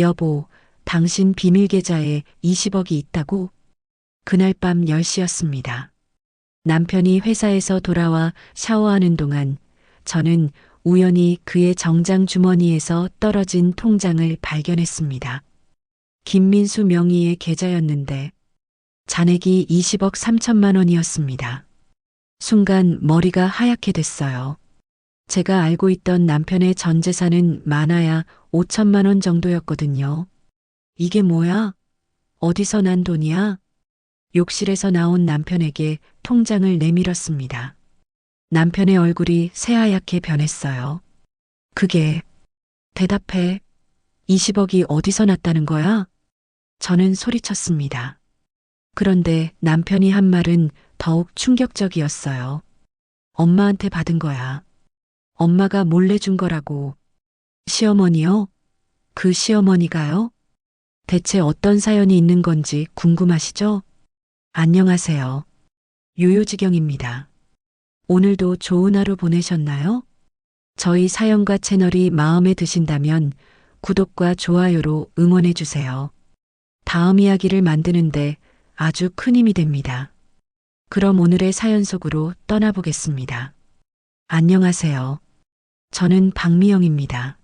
여보, 당신 비밀 계좌에 20억이 있다고? 그날 밤 10시였습니다. 남편이 회사에서 돌아와 샤워하는 동안 저는 우연히 그의 정장 주머니에서 떨어진 통장을 발견했습니다. 김민수 명의의 계좌였는데 잔액이 20억 3천만 원이었습니다. 순간 머리가 하얗게 됐어요. 제가 알고 있던 남편의 전 재산은 많아야 5천만 원 정도였거든요. 이게 뭐야? 어디서 난 돈이야? 욕실에서 나온 남편에게 통장을 내밀었습니다. 남편의 얼굴이 새하얗게 변했어요. 그게, 대답해. 20억이 어디서 났다는 거야? 저는 소리쳤습니다. 그런데 남편이 한 말은 더욱 충격적이었어요. 엄마한테 받은 거야. 엄마가 몰래 준 거라고. 시어머니요? 그 시어머니가요? 대체 어떤 사연이 있는 건지 궁금하시죠? 안녕하세요. 요요지경입니다. 오늘도 좋은 하루 보내셨나요? 저희 사연과 채널이 마음에 드신다면 구독과 좋아요로 응원해주세요. 다음 이야기를 만드는데 아주 큰 힘이 됩니다. 그럼 오늘의 사연 속으로 떠나보겠습니다. 안녕하세요. 저는 박미영입니다.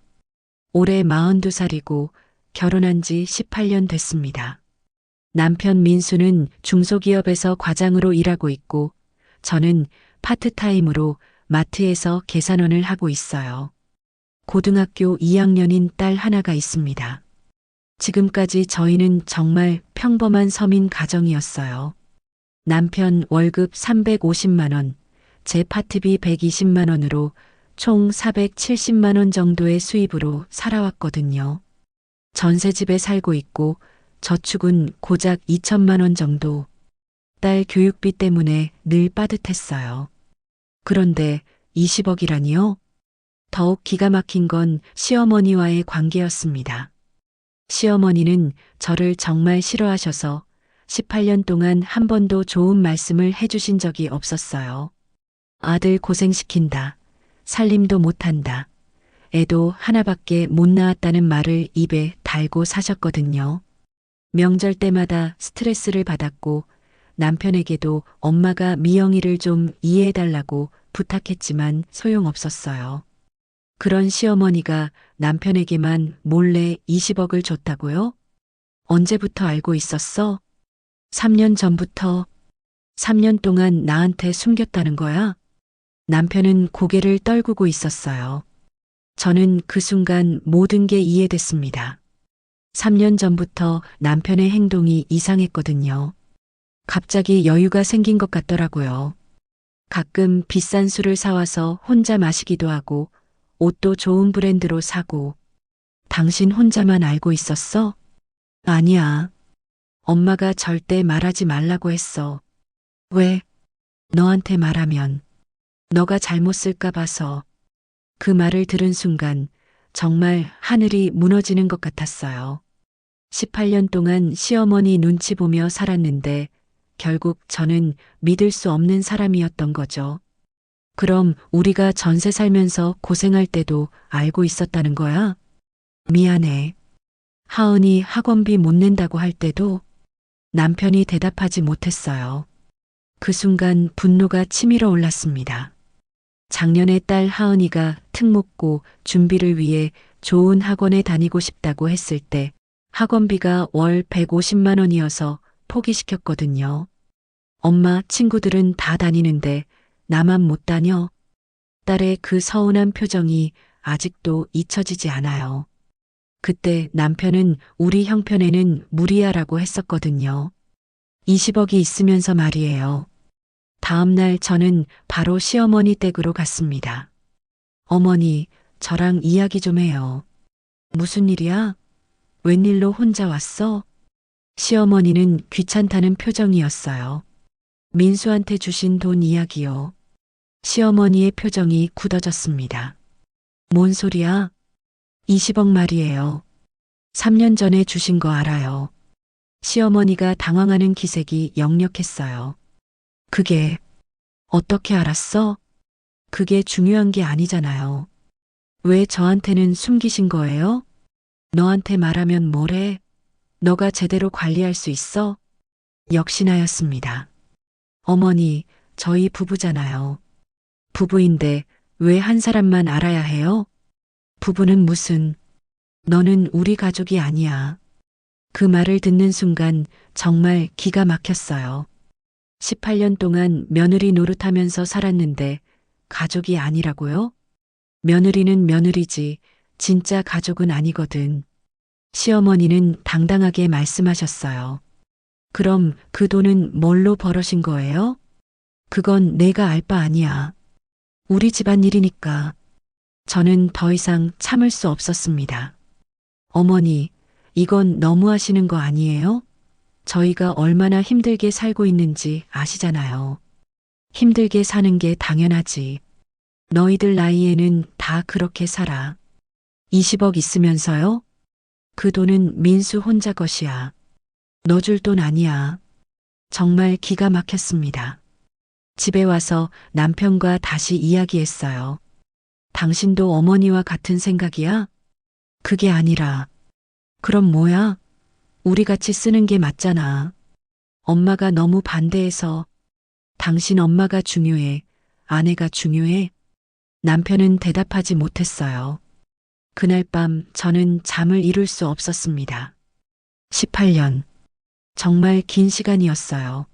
올해 42살이고 결혼한 지 18년 됐습니다. 남편 민수는 중소기업에서 과장으로 일하고 있고 저는 파트타임으로 마트에서 계산원을 하고 있어요. 고등학교 2학년인 딸 하나가 있습니다. 지금까지 저희는 정말 평범한 서민 가정이었어요. 남편 월급 350만 원, 제 파트비 120만 원으로 총 470만 원 정도의 수입으로 살아왔거든요. 전세집에 살고 있고 저축은 고작 2천만 원 정도. 딸 교육비 때문에 늘 빠듯했어요. 그런데 20억이라니요? 더욱 기가 막힌 건 시어머니와의 관계였습니다. 시어머니는 저를 정말 싫어하셔서 18년 동안 한 번도 좋은 말씀을 해주신 적이 없었어요. 아들 고생시킨다. 살림도 못한다. 애도 하나밖에 못 낳았다는 말을 입에 달고 사셨거든요. 명절 때마다 스트레스를 받았고 남편에게도 엄마가 미영이를 좀 이해해달라고 부탁했지만 소용없었어요. 그런 시어머니가 남편에게만 몰래 20억을 줬다고요? 언제부터 알고 있었어? 3년 전부터. 3년 동안 나한테 숨겼다는 거야? 남편은 고개를 떨구고 있었어요. 저는 그 순간 모든 게 이해됐습니다. 3년 전부터 남편의 행동이 이상했거든요. 갑자기 여유가 생긴 것 같더라고요. 가끔 비싼 술을 사와서 혼자 마시기도 하고 옷도 좋은 브랜드로 사고. 당신 혼자만 알고 있었어? 아니야. 엄마가 절대 말하지 말라고 했어. 왜? 너한테 말하면 너가 잘못 쓸까 봐서. 그 말을 들은 순간 정말 하늘이 무너지는 것 같았어요. 18년 동안 시어머니 눈치 보며 살았는데 결국 저는 믿을 수 없는 사람이었던 거죠. 그럼 우리가 전세 살면서 고생할 때도 알고 있었다는 거야? 미안해. 하은이 학원비 못 낸다고 할 때도 남편이 대답하지 못했어요. 그 순간 분노가 치밀어 올랐습니다. 작년에 딸 하은이가 특목고 준비를 위해 좋은 학원에 다니고 싶다고 했을 때 학원비가 월 150만 원이어서 포기시켰거든요. 엄마 친구들은 다 다니는데 나만 못 다녀. 딸의 그 서운한 표정이 아직도 잊혀지지 않아요. 그때 남편은 우리 형편에는 무리야라고 했었거든요. 20억이 있으면서 말이에요. 다음 날 저는 바로 시어머니 댁으로 갔습니다. 어머니, 저랑 이야기 좀 해요. 무슨 일이야? 웬일로 혼자 왔어? 시어머니는 귀찮다는 표정이었어요. 민수한테 주신 돈 이야기요. 시어머니의 표정이 굳어졌습니다. 뭔 소리야? 20억 말이에요. 3년 전에 주신 거 알아요. 시어머니가 당황하는 기색이 역력했어요. 그게 어떻게 알았어? 그게 중요한 게 아니잖아요. 왜 저한테는 숨기신 거예요? 너한테 말하면 뭐래? 너가 제대로 관리할 수 있어? 역시나였습니다. 어머니, 저희 부부잖아요. 부부인데 왜 한 사람만 알아야 해요? 부부는 무슨, 너는 우리 가족이 아니야. 그 말을 듣는 순간 정말 기가 막혔어요. 18년 동안 며느리 노릇하면서 살았는데 가족이 아니라고요? 며느리는 며느리지 진짜 가족은 아니거든. 시어머니는 당당하게 말씀하셨어요. 그럼 그 돈은 뭘로 벌어신 거예요? 그건 내가 알 바 아니야. 우리 집안 일이니까. 저는 더 이상 참을 수 없었습니다. 어머니, 이건 너무하시는 거 아니에요? 저희가 얼마나 힘들게 살고 있는지 아시잖아요. 힘들게 사는 게 당연하지. 너희들 나이에는 다 그렇게 살아. 20억 있으면서요? 그 돈은 민수 혼자 것이야. 너 줄 돈 아니야. 정말 기가 막혔습니다. 집에 와서 남편과 다시 이야기했어요. 당신도 어머니와 같은 생각이야? 그게 아니라. 그럼 뭐야? 우리 같이 쓰는 게 맞잖아. 엄마가 너무 반대해서. 당신 엄마가 중요해. 아내가 중요해. 남편은 대답하지 못했어요. 그날 밤 저는 잠을 이룰 수 없었습니다. 18년. 정말 긴 시간이었어요.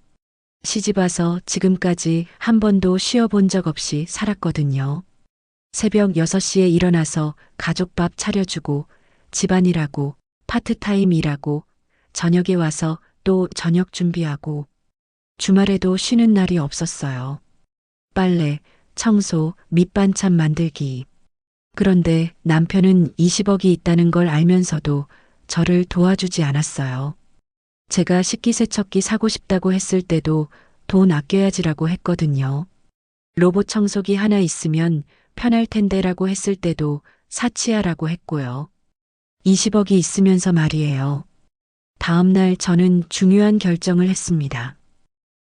시집 와서 지금까지 한 번도 쉬어본 적 없이 살았거든요. 새벽 6시에 일어나서 가족밥 차려주고 집안일하고 파트타임 일하고 저녁에 와서 또 저녁 준비하고 주말에도 쉬는 날이 없었어요. 빨래, 청소, 밑반찬 만들기. 그런데 남편은 20억이 있다는 걸 알면서도 저를 도와주지 않았어요. 제가 식기세척기 사고 싶다고 했을 때도 돈 아껴야지라고 했거든요. 로봇 청소기 하나 있으면 편할 텐데라고 했을 때도 사치하라고 했고요. 20억이 있으면서 말이에요. 다음 날 저는 중요한 결정을 했습니다.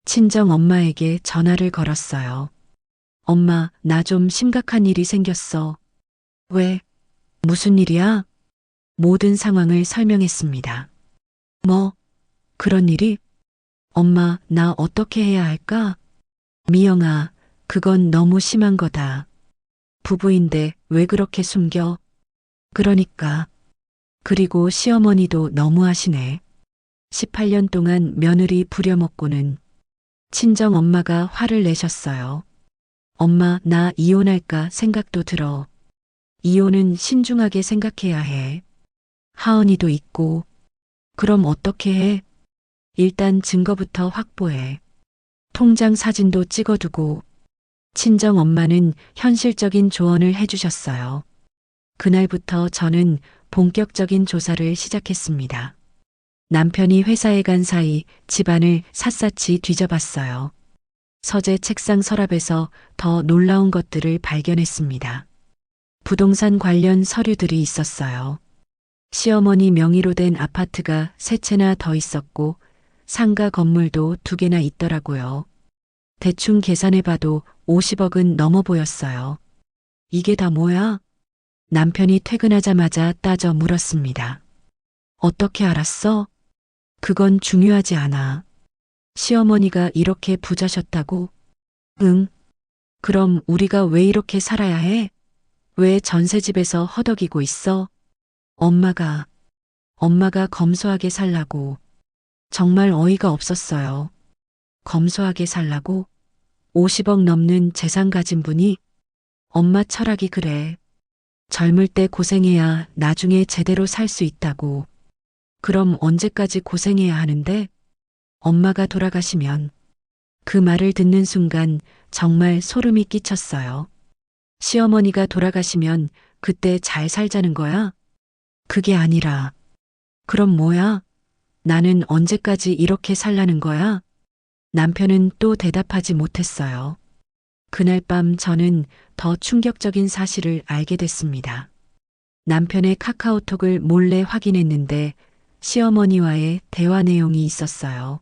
친정 엄마에게 전화를 걸었어요. 엄마, 나 좀 심각한 일이 생겼어. 왜? 무슨 일이야? 모든 상황을 설명했습니다. 뭐? 그런 일이? 엄마, 나 어떻게 해야 할까? 미영아, 그건 너무 심한 거다. 부부인데 왜 그렇게 숨겨? 그러니까. 그리고 시어머니도 너무하시네. 18년 동안 며느리 부려먹고는 친정 엄마가 화를 내셨어요. 엄마, 나 이혼할까 생각도 들어. 이혼은 신중하게 생각해야 해. 하은이도 있고. 그럼 어떻게 해? 일단 증거부터 확보해. 통장 사진도 찍어두고. 친정 엄마는 현실적인 조언을 해주셨어요. 그날부터 저는 본격적인 조사를 시작했습니다. 남편이 회사에 간 사이 집안을 샅샅이 뒤져봤어요. 서재 책상 서랍에서 더 놀라운 것들을 발견했습니다. 부동산 관련 서류들이 있었어요. 시어머니 명의로 된 아파트가 3채나 더 있었고 상가 건물도 2개나 있더라고요. 대충 계산해봐도 50억은 넘어 보였어요. 이게 다 뭐야? 남편이 퇴근하자마자 따져 물었습니다. 어떻게 알았어? 그건 중요하지 않아. 시어머니가 이렇게 부자셨다고? 응. 그럼 우리가 왜 이렇게 살아야 해? 왜 전세집에서 허덕이고 있어? 엄마가 검소하게 살라고. 정말 어이가 없었어요. 검소하게 살라고? 50억 넘는 재산 가진 분이? 엄마 철학이 그래. 젊을 때 고생해야 나중에 제대로 살 수 있다고. 그럼 언제까지 고생해야 하는데? 엄마가 돌아가시면. 그 말을 듣는 순간 정말 소름이 끼쳤어요. 시어머니가 돌아가시면 그때 잘 살자는 거야? 그게 아니라. 그럼 뭐야? 나는 언제까지 이렇게 살라는 거야? 남편은 또 대답하지 못했어요. 그날 밤 저는 더 충격적인 사실을 알게 됐습니다. 남편의 카카오톡을 몰래 확인했는데 시어머니와의 대화 내용이 있었어요.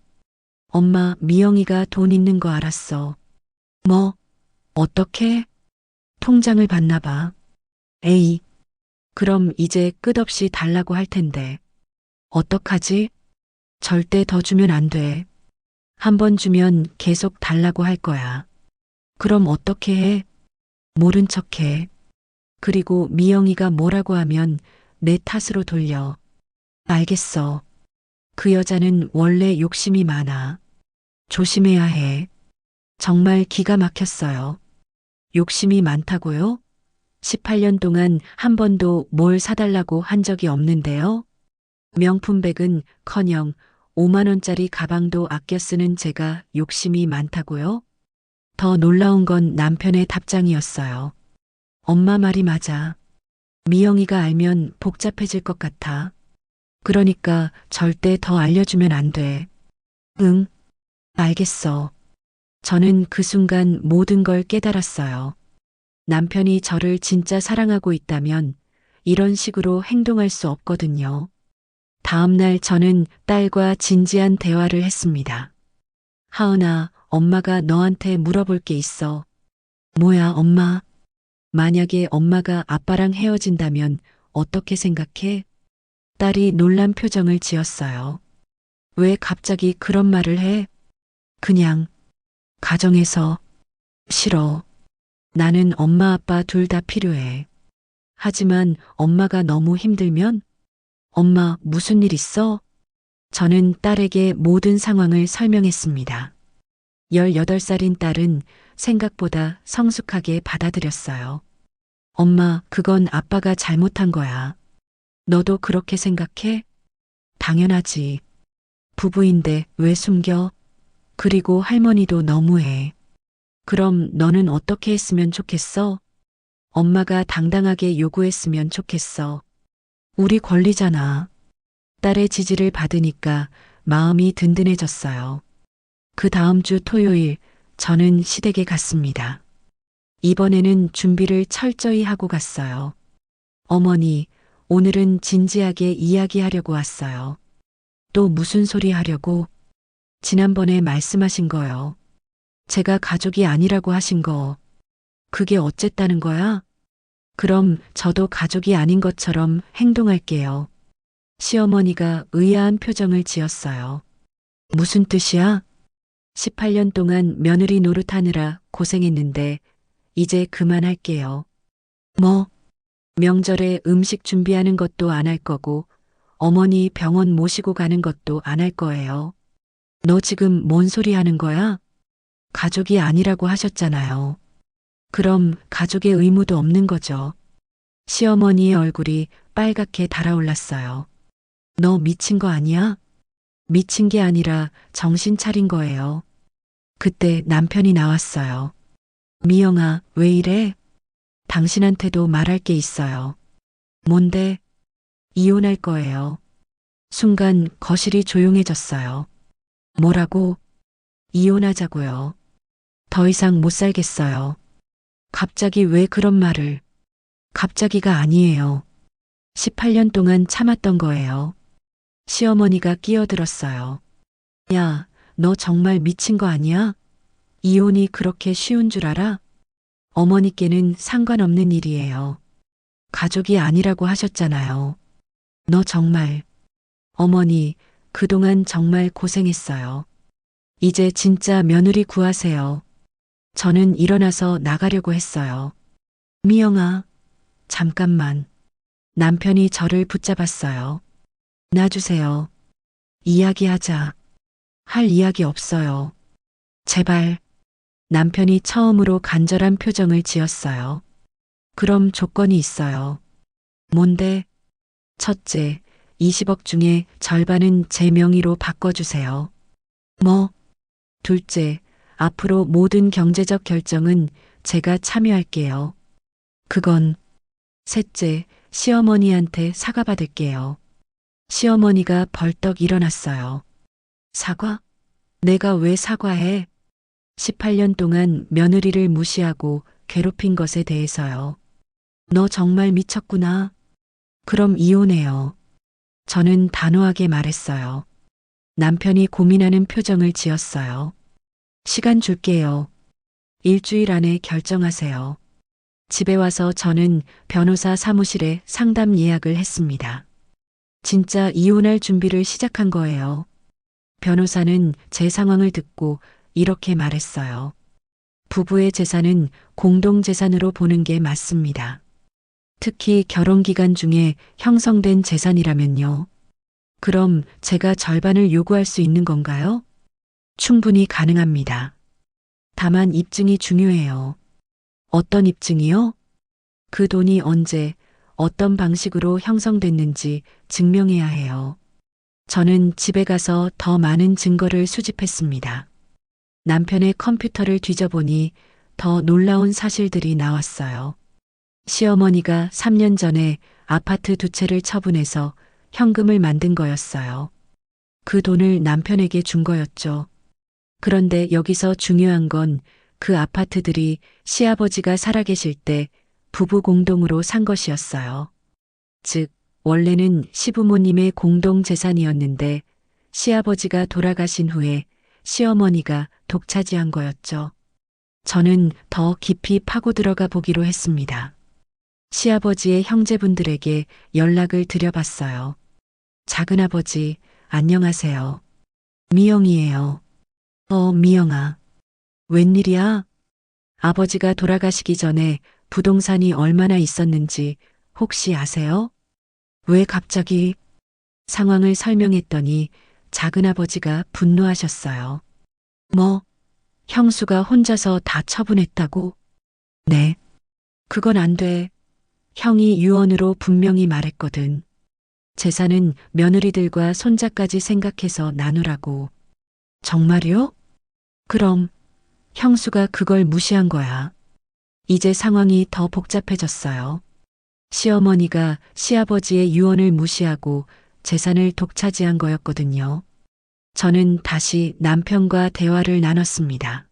엄마, 미영이가 돈 있는 거 알았어. 뭐? 어떻게? 통장을 봤나 봐. 에이. 그럼 이제 끝없이 달라고 할 텐데. 어떡하지? 절대 더 주면 안 돼. 한 번 주면 계속 달라고 할 거야. 그럼 어떻게 해? 모른 척 해. 그리고 미영이가 뭐라고 하면 내 탓으로 돌려. 알겠어. 그 여자는 원래 욕심이 많아. 조심해야 해. 정말 기가 막혔어요. 욕심이 많다고요? 18년 동안 한 번도 뭘 사달라고 한 적이 없는데요. 명품백은 커녕 5만 원짜리 가방도 아껴 쓰는 제가 욕심이 많다고요? 더 놀라운 건 남편의 답장이었어요. 엄마 말이 맞아. 미영이가 알면 복잡해질 것 같아. 그러니까 절대 더 알려주면 안 돼. 응, 알겠어. 저는 그 순간 모든 걸 깨달았어요. 남편이 저를 진짜 사랑하고 있다면 이런 식으로 행동할 수 없거든요. 다음 날 저는 딸과 진지한 대화를 했습니다. 하은아, 엄마가 너한테 물어볼 게 있어. 뭐야, 엄마? 만약에 엄마가 아빠랑 헤어진다면 어떻게 생각해? 딸이 놀란 표정을 지었어요. 왜 갑자기 그런 말을 해? 그냥, 가정에서, 싫어. 나는 엄마 아빠 둘 다 필요해. 하지만 엄마가 너무 힘들면? 엄마 무슨 일 있어? 저는 딸에게 모든 상황을 설명했습니다. 18살인 딸은 생각보다 성숙하게 받아들였어요. 엄마, 그건 아빠가 잘못한 거야. 너도 그렇게 생각해? 당연하지. 부부인데 왜 숨겨? 그리고 할머니도 너무해. 그럼 너는 어떻게 했으면 좋겠어? 엄마가 당당하게 요구했으면 좋겠어. 우리 권리잖아. 딸의 지지를 받으니까 마음이 든든해졌어요. 그 다음 주 토요일, 저는 시댁에 갔습니다. 이번에는 준비를 철저히 하고 갔어요. 어머니, 오늘은 진지하게 이야기하려고 왔어요. 또 무슨 소리 하려고? 지난번에 말씀하신 거요. 제가 가족이 아니라고 하신 거. 그게 어쨌다는 거야? 그럼 저도 가족이 아닌 것처럼 행동할게요. 시어머니가 의아한 표정을 지었어요. 무슨 뜻이야? 18년 동안 며느리 노릇하느라 고생했는데 이제 그만할게요. 뭐? 명절에 음식 준비하는 것도 안 할 거고 어머니 병원 모시고 가는 것도 안 할 거예요. 너 지금 뭔 소리 하는 거야? 가족이 아니라고 하셨잖아요. 그럼 가족의 의무도 없는 거죠. 시어머니의 얼굴이 빨갛게 달아올랐어요. 너 미친 거 아니야? 미친 게 아니라 정신 차린 거예요. 그때 남편이 나왔어요. 미영아, 왜 이래? 당신한테도 말할 게 있어요. 뭔데? 이혼할 거예요. 순간 거실이 조용해졌어요. 뭐라고? 이혼하자고요. 더 이상 못 살겠어요. 갑자기 왜 그런 말을? 갑자기가 아니에요. 18년 동안 참았던 거예요. 시어머니가 끼어들었어요. 야, 너 정말 미친 거 아니야? 이혼이 그렇게 쉬운 줄 알아? 어머니께는 상관없는 일이에요. 가족이 아니라고 하셨잖아요. 너 정말, 어머니, 그동안 정말 고생했어요. 이제 진짜 며느리 구하세요. 저는 일어나서 나가려고 했어요. 미영아, 잠깐만. 남편이 저를 붙잡았어요. 놔주세요. 이야기하자. 할 이야기 없어요. 제발. 남편이 처음으로 간절한 표정을 지었어요. 그럼 조건이 있어요. 뭔데? 첫째, 20억 중에 절반은 제 명의로 바꿔주세요. 뭐? 둘째, 앞으로 모든 경제적 결정은 제가 참여할게요. 그건. 셋째, 시어머니한테 사과받을게요. 시어머니가 벌떡 일어났어요. 사과? 내가 왜 사과해? 18년 동안 며느리를 무시하고 괴롭힌 것에 대해서요. 너 정말 미쳤구나. 그럼 이혼해요. 저는 단호하게 말했어요. 남편이 고민하는 표정을 지었어요. 시간 줄게요. 일주일 안에 결정하세요. 집에 와서 저는 변호사 사무실에 상담 예약을 했습니다. 진짜 이혼할 준비를 시작한 거예요. 변호사는 제 상황을 듣고 이렇게 말했어요. 부부의 재산은 공동재산으로 보는 게 맞습니다. 특히 결혼 기간 중에 형성된 재산이라면요. 그럼 제가 절반을 요구할 수 있는 건가요? 충분히 가능합니다. 다만 입증이 중요해요. 어떤 입증이요? 그 돈이 언제, 어떤 방식으로 형성됐는지 증명해야 해요. 저는 집에 가서 더 많은 증거를 수집했습니다. 남편의 컴퓨터를 뒤져보니 더 놀라운 사실들이 나왔어요. 시어머니가 3년 전에 아파트 2채를 처분해서 현금을 만든 거였어요. 그 돈을 남편에게 준 거였죠. 그런데 여기서 중요한 건 그 아파트들이 시아버지가 살아계실 때 부부 공동으로 산 것이었어요. 즉, 원래는 시부모님의 공동 재산이었는데 시아버지가 돌아가신 후에 시어머니가 독차지한 거였죠. 저는 더 깊이 파고 들어가 보기로 했습니다. 시아버지의 형제분들에게 연락을 드려봤어요. 작은아버지, 안녕하세요. 미영이에요. 미영아. 웬일이야? 아버지가 돌아가시기 전에 부동산이 얼마나 있었는지 혹시 아세요? 왜 갑자기? 상황을 설명했더니 작은아버지가 분노하셨어요. 뭐, 형수가 혼자서 다 처분했다고? 네. 그건 안 돼. 형이 유언으로 분명히 말했거든. 재산은 며느리들과 손자까지 생각해서 나누라고. 정말요? 그럼 형수가 그걸 무시한 거야. 이제 상황이 더 복잡해졌어요. 시어머니가 시아버지의 유언을 무시하고 재산을 독차지한 거였거든요. 저는 다시 남편과 대화를 나눴습니다.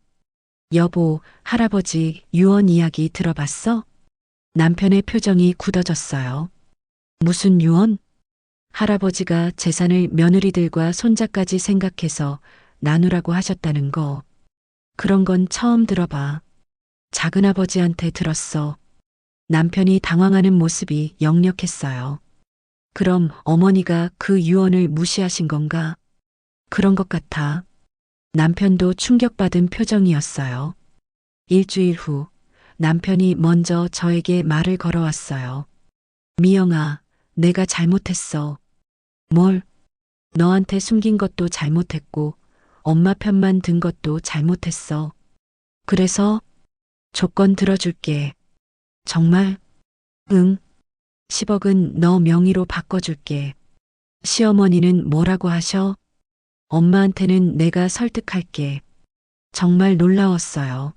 여보, 할아버지 유언 이야기 들어봤어? 남편의 표정이 굳어졌어요. 무슨 유언? 할아버지가 재산을 며느리들과 손자까지 생각해서 나누라고 하셨다는 거. 그런 건 처음 들어봐. 작은아버지한테 들었어. 남편이 당황하는 모습이 역력했어요. 그럼 어머니가 그 유언을 무시하신 건가? 그런 것 같아. 남편도 충격받은 표정이었어요. 일주일 후 남편이 먼저 저에게 말을 걸어왔어요. 미영아, 내가 잘못했어. 뭘? 너한테 숨긴 것도 잘못했고 엄마 편만 든 것도 잘못했어. 그래서 조건 들어줄게. 정말? 응. 10억은 너 명의로 바꿔줄게. 시어머니는 뭐라고 하셔? 엄마한테는 내가 설득할게. 정말 놀라웠어요.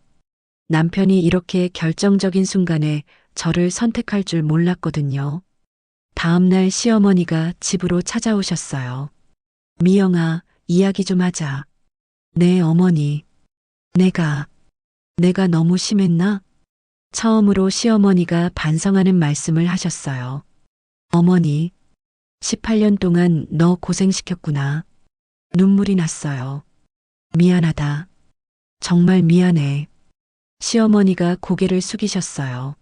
남편이 이렇게 결정적인 순간에 저를 선택할 줄 몰랐거든요. 다음 날 시어머니가 집으로 찾아오셨어요. 미영아, 이야기 좀 하자. 네, 어머니. 내가 너무 심했나? 처음으로 시어머니가 반성하는 말씀을 하셨어요. 어머니, 18년 동안 너 고생시켰구나. 눈물이 났어요. 미안하다. 정말 미안해. 시어머니가 고개를 숙이셨어요.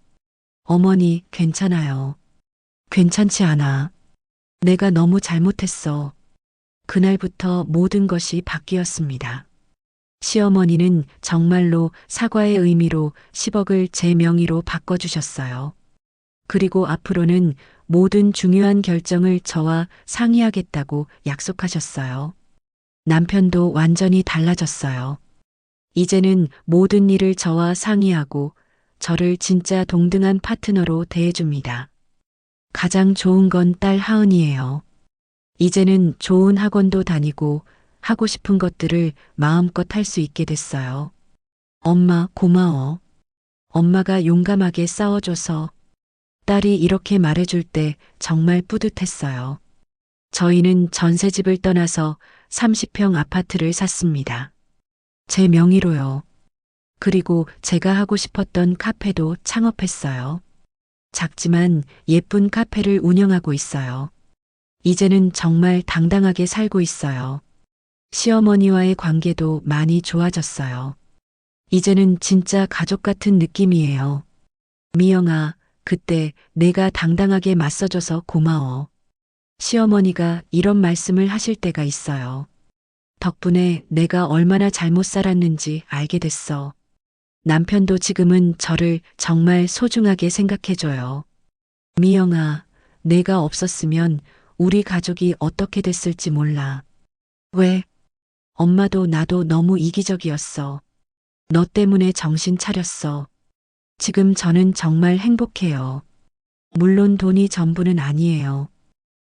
어머니, 괜찮아요. 괜찮지 않아. 내가 너무 잘못했어. 그날부터 모든 것이 바뀌었습니다. 시어머니는 정말로 사과의 의미로 10억을 제 명의로 바꿔주셨어요. 그리고 앞으로는 모든 중요한 결정을 저와 상의하겠다고 약속하셨어요. 남편도 완전히 달라졌어요. 이제는 모든 일을 저와 상의하고 저를 진짜 동등한 파트너로 대해줍니다. 가장 좋은 건 딸 하은이에요. 이제는 좋은 학원도 다니고 하고 싶은 것들을 마음껏 할 수 있게 됐어요. 엄마, 고마워. 엄마가 용감하게 싸워줘서. 딸이 이렇게 말해줄 때 정말 뿌듯했어요. 저희는 전셋집을 떠나서 30평 아파트를 샀습니다. 제 명의로요. 그리고 제가 하고 싶었던 카페도 창업했어요. 작지만 예쁜 카페를 운영하고 있어요. 이제는 정말 당당하게 살고 있어요. 시어머니와의 관계도 많이 좋아졌어요. 이제는 진짜 가족 같은 느낌이에요. 미영아, 그때 내가 당당하게 맞서줘서 고마워. 시어머니가 이런 말씀을 하실 때가 있어요. 덕분에 내가 얼마나 잘못 살았는지 알게 됐어. 남편도 지금은 저를 정말 소중하게 생각해줘요. 미영아, 내가 없었으면 우리 가족이 어떻게 됐을지 몰라. 왜? 엄마도 나도 너무 이기적이었어. 너 때문에 정신 차렸어. 지금 저는 정말 행복해요. 물론 돈이 전부는 아니에요.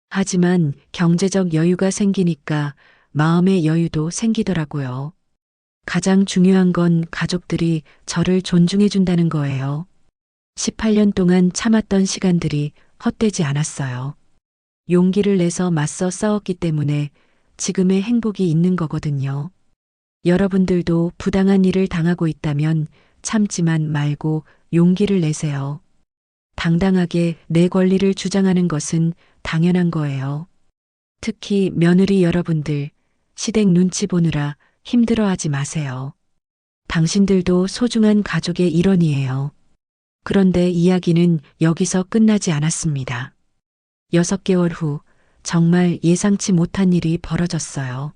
하지만 경제적 여유가 생기니까 마음의 여유도 생기더라고요. 가장 중요한 건 가족들이 저를 존중해 준다는 거예요. 18년 동안 참았던 시간들이 헛되지 않았어요. 용기를 내서 맞서 싸웠기 때문에 지금의 행복이 있는 거거든요. 여러분들도 부당한 일을 당하고 있다면 참지만 말고 용기를 내세요. 당당하게 내 권리를 주장하는 것은 당연한 거예요. 특히 며느리 여러분들, 시댁 눈치 보느라 힘들어하지 마세요. 당신들도 소중한 가족의 일원이에요. 그런데 이야기는 여기서 끝나지 않았습니다. 6개월 후 정말 예상치 못한 일이 벌어졌어요.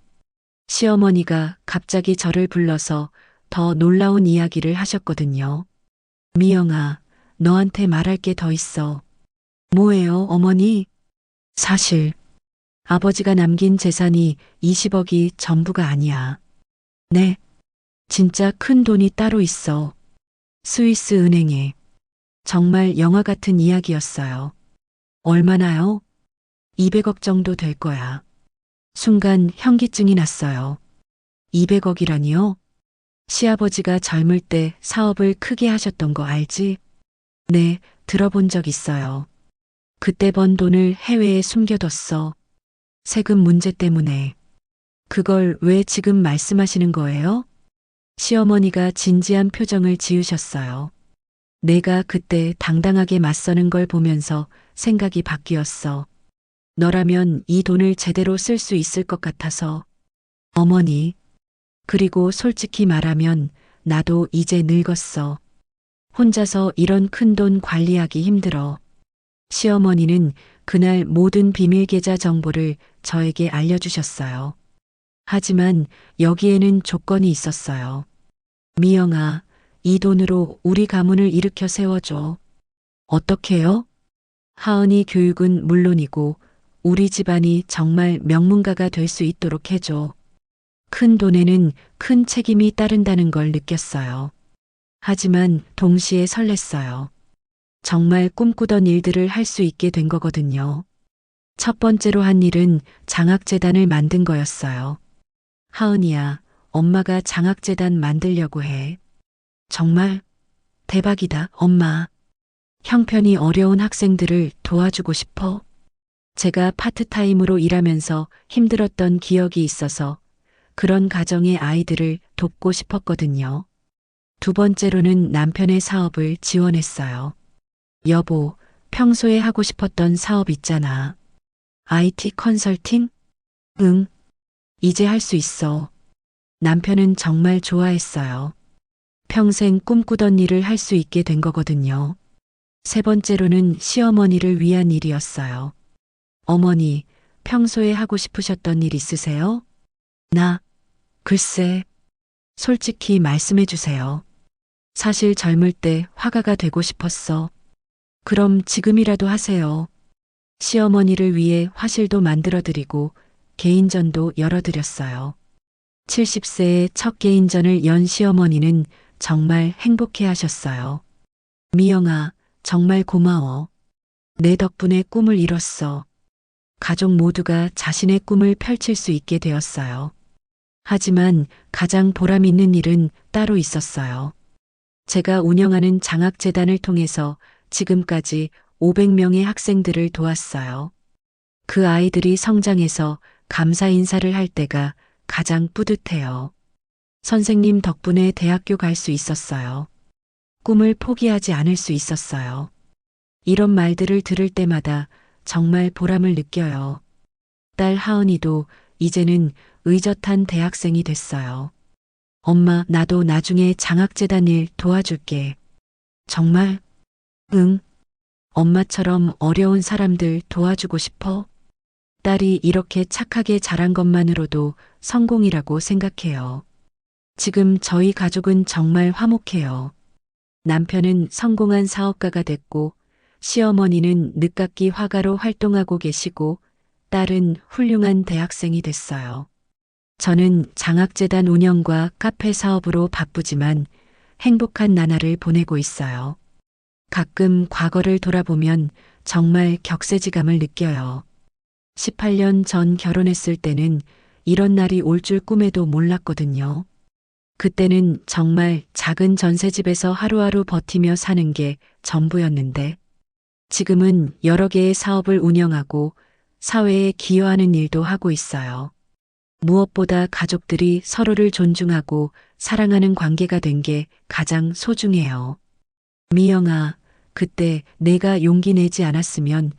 시어머니가 갑자기 저를 불러서 더 놀라운 이야기를 하셨거든요. 미영아, 너한테 말할 게 더 있어. 뭐예요, 어머니? 사실 아버지가 남긴 재산이 20억이 전부가 아니야. 네, 진짜 큰 돈이 따로 있어. 스위스 은행에. 정말 영화 같은 이야기였어요. 얼마나요? 200억 정도 될 거야. 순간 현기증이 났어요. 200억이라니요? 시아버지가 젊을 때 사업을 크게 하셨던 거 알지? 네, 들어본 적 있어요. 그때 번 돈을 해외에 숨겨뒀어. 세금 문제 때문에. 그걸 왜 지금 말씀하시는 거예요? 시어머니가 진지한 표정을 지으셨어요. 내가 그때 당당하게 맞서는 걸 보면서 생각이 바뀌었어. 너라면 이 돈을 제대로 쓸 수 있을 것 같아서. 어머니. 그리고 솔직히 말하면 나도 이제 늙었어. 혼자서 이런 큰 돈 관리하기 힘들어. 시어머니는 그날 모든 비밀 계좌 정보를 저에게 알려주셨어요. 하지만 여기에는 조건이 있었어요. 미영아, 이 돈으로 우리 가문을 일으켜 세워줘. 어떻게요? 하은이 교육은 물론이고 우리 집안이 정말 명문가가 될 수 있도록 해줘. 큰 돈에는 큰 책임이 따른다는 걸 느꼈어요. 하지만 동시에 설렜어요. 정말 꿈꾸던 일들을 할 수 있게 된 거거든요. 첫 번째로 한 일은 장학재단을 만든 거였어요. 하은이야, 엄마가 장학재단 만들려고 해. 정말 대박이다, 엄마. 형편이 어려운 학생들을 도와주고 싶어. 제가 파트타임으로 일하면서 힘들었던 기억이 있어서 그런 가정의 아이들을 돕고 싶었거든요. 두 번째로는 남편의 사업을 지원했어요. 여보, 평소에 하고 싶었던 사업 있잖아. IT 컨설팅? 응, 이제 할 수 있어. 남편은 정말 좋아했어요. 평생 꿈꾸던 일을 할 수 있게 된 거거든요. 세 번째로는 시어머니를 위한 일이었어요. 어머니, 평소에 하고 싶으셨던 일 있으세요? 나, 글쎄, 솔직히 말씀해 주세요. 사실 젊을 때 화가가 되고 싶었어. 그럼 지금이라도 하세요. 시어머니를 위해 화실도 만들어드리고 개인전도 열어드렸어요. 70세의 첫 개인전을 연 시어머니는 정말 행복해 하셨어요. 미영아, 정말 고마워. 내 덕분에 꿈을 이뤘어. 가족 모두가 자신의 꿈을 펼칠 수 있게 되었어요. 하지만 가장 보람 있는 일은 따로 있었어요. 제가 운영하는 장학재단을 통해서 지금까지 500명의 학생들을 도왔어요. 그 아이들이 성장해서 감사 인사를 할 때가 가장 뿌듯해요. 선생님 덕분에 대학교 갈 수 있었어요. 꿈을 포기하지 않을 수 있었어요. 이런 말들을 들을 때마다 정말 보람을 느껴요. 딸 하은이도 이제는 의젓한 대학생이 됐어요. 엄마, 나도 나중에 장학재단 일 도와줄게. 정말? 응, 엄마처럼 어려운 사람들 도와주고 싶어. 딸이 이렇게 착하게 자란 것만으로도 성공이라고 생각해요. 지금 저희 가족은 정말 화목해요. 남편은 성공한 사업가가 됐고, 시어머니는 늦깎이 화가로 활동하고 계시고, 딸은 훌륭한 대학생이 됐어요. 저는 장학재단 운영과 카페 사업으로 바쁘지만 행복한 나날을 보내고 있어요. 가끔 과거를 돌아보면 정말 격세지감을 느껴요. 18년 전 결혼했을 때는 이런 날이 올 줄 꿈에도 몰랐거든요. 그때는 정말 작은 전셋집에서 하루하루 버티며 사는 게 전부였는데, 지금은 여러 개의 사업을 운영하고 사회에 기여하는 일도 하고 있어요. 무엇보다 가족들이 서로를 존중하고 사랑하는 관계가 된 게 가장 소중해요. 미영아, 그때 내가 용기 내지 않았으면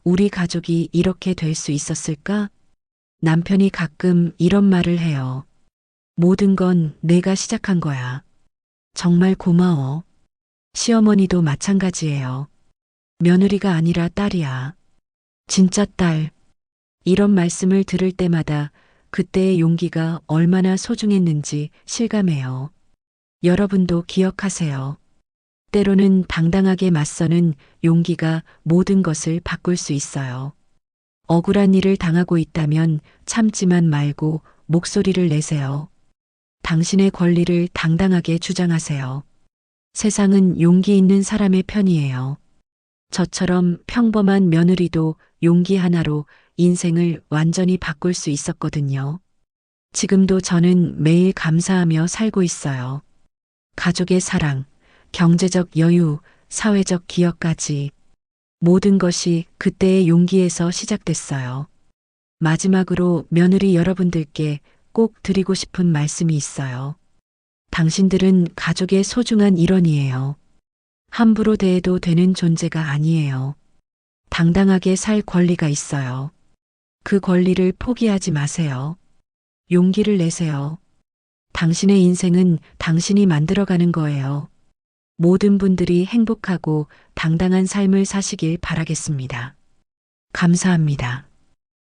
우리 가족이 이렇게 될 수 있었을까? 남편이 가끔 이런 말을 해요. 모든 건 내가 시작한 거야. 정말 고마워. 시어머니도 마찬가지예요. 며느리가 아니라 딸이야. 진짜 딸. 이런 말씀을 들을 때마다 그때의 용기가 얼마나 소중했는지 실감해요. 여러분도 기억하세요. 때로는 당당하게 맞서는 용기가 모든 것을 바꿀 수 있어요. 억울한 일을 당하고 있다면 참지만 말고 목소리를 내세요. 당신의 권리를 당당하게 주장하세요. 세상은 용기 있는 사람의 편이에요. 저처럼 평범한 며느리도 용기 하나로 인생을 완전히 바꿀 수 있었거든요. 지금도 저는 매일 감사하며 살고 있어요. 가족의 사랑, 경제적 여유, 사회적 기여까지 모든 것이 그때의 용기에서 시작됐어요. 마지막으로 며느리 여러분들께 꼭 드리고 싶은 말씀이 있어요. 당신들은 가족의 소중한 일원이에요. 함부로 대해도 되는 존재가 아니에요. 당당하게 살 권리가 있어요. 그 권리를 포기하지 마세요. 용기를 내세요. 당신의 인생은 당신이 만들어가는 거예요. 모든 분들이 행복하고 당당한 삶을 사시길 바라겠습니다. 감사합니다.